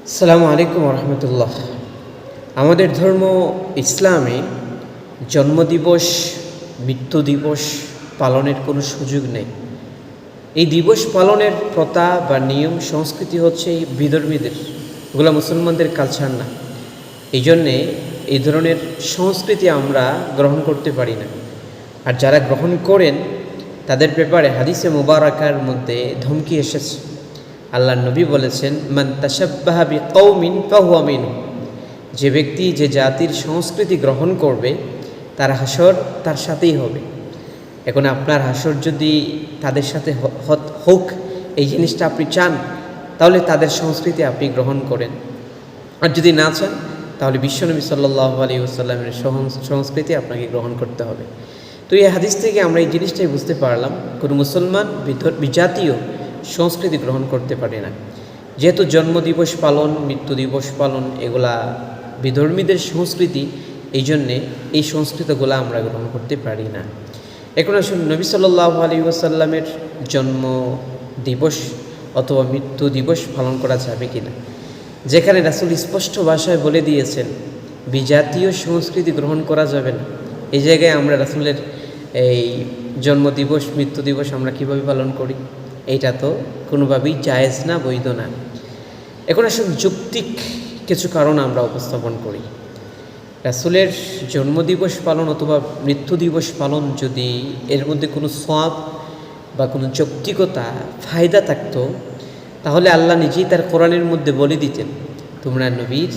আসসালামু আলাইকুম রহমতুল্লাহ। আমাদের ধর্ম ইসলামে জন্মদিবস, মৃত্যু দিবস পালনের কোনো সুযোগ নেই। এই দিবস পালনের প্রথা বা নিয়ম সংস্কৃতি হচ্ছে এই বিধর্মীদের, এগুলো মুসলমানদের কালচার না। এই জন্যে এই ধরনের সংস্কৃতি আমরা গ্রহণ করতে পারি না। আর যারা গ্রহণ করেন তাদের ব্যাপারে হাদিসে মুবারাকার মধ্যে ধমকি এসেছে। আল্লাহ নবী বলেছেন, মান তাশাব্বাহা বিকওমিন ফাহুয়া মিনহুম, যে ব্যক্তি যে জাতির সংস্কৃতি গ্রহণ করবে তার হাসর তার সাথেই হবে। এখন আপনার হাসর যদি তাদের সাথে হোক, এই জিনিসটা আপনি চান, তাহলে তাদের সংস্কৃতি আপনি গ্রহণ করেন। আর যদি না চান, তাহলে বিশ্বনবী সাল্লাল্লাহু আলাইহি ওয়াসাল্লামের সংস্কৃতি আপনাকে গ্রহণ করতে হবে। তো এই হাদিস থেকে আমরা এই জিনিসটাই বুঝতে পারলাম, কোনো মুসলমান বিজাতীয় সংস্কৃতি গ্রহণ করতে পারে না। যেহেতু জন্মদিবস পালন, মৃত্যু দিবস পালন এগুলা বিধর্মীদের সংস্কৃতি, এই জন্যে এই সংস্কৃতিগুলো আমরা গ্রহণ করতে পারি না। এখন আসুন, নবী সাল্লাল্লাহু আলাইহি ওয়াসাল্লামের জন্ম দিবস অথবা মৃত্যু দিবস পালন করা যাবে কি না, যেখানে রাসূল স্পষ্ট ভাষায় বলে দিয়েছেন বিজাতীয় সংস্কৃতি গ্রহণ করা যাবে না। এই জায়গায় আমরা রাসূলের এই জন্মদিবস, মৃত্যু দিবস আমরা কীভাবে পালন করি? এইটা তো কোনোভাবেই জায়েজ না, বৈধ না। এখন আসলে যৌক্তিক কিছু কারণ আমরা উপস্থাপন করি। রাসূলের জন্মদিবস পালন অথবা মৃত্যু দিবস পালন যদি এর মধ্যে কোনো সওয়াব বা কোনো যৌক্তিকতা, ফায়দা থাকতো, তাহলে আল্লাহ নিজেই তার কোরআনের মধ্যে বলে দিতেন, তোমরা নবীর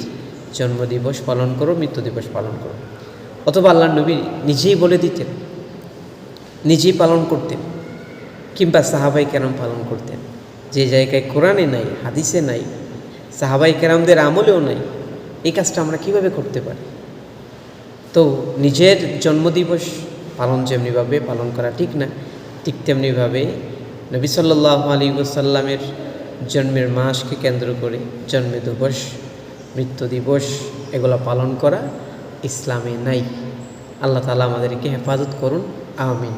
জন্মদিবস পালন করো, মৃত্যু দিবস পালন করো। অথবা আল্লাহ নবী নিজেই বলে দিতেন, নিজেই পালন করতেন, কিংবা সাহাবাই কেরাম পালন করতেন। যে জায়গায় কোরআনে নাই, হাদিসে নাই, সাহাবাই কেরামদের আমলেও নাই, এই কাজটা আমরা কিভাবে করতে পারি? তো নিজের জন্মদিবস পালন যেমনিভাবে পালন করা ঠিক না, ঠিক তেমনিভাবে নবী সাল্লাল্লাহু আলাইহি ওয়াসাল্লামের জন্মের মাসকে কেন্দ্র করে জন্ম দিবস, মৃত্যু দিবস এগুলো পালন করা ইসলামে নাই। আল্লাহ তাআলা আমাদেরকে হেফাজত করুন, আমিন।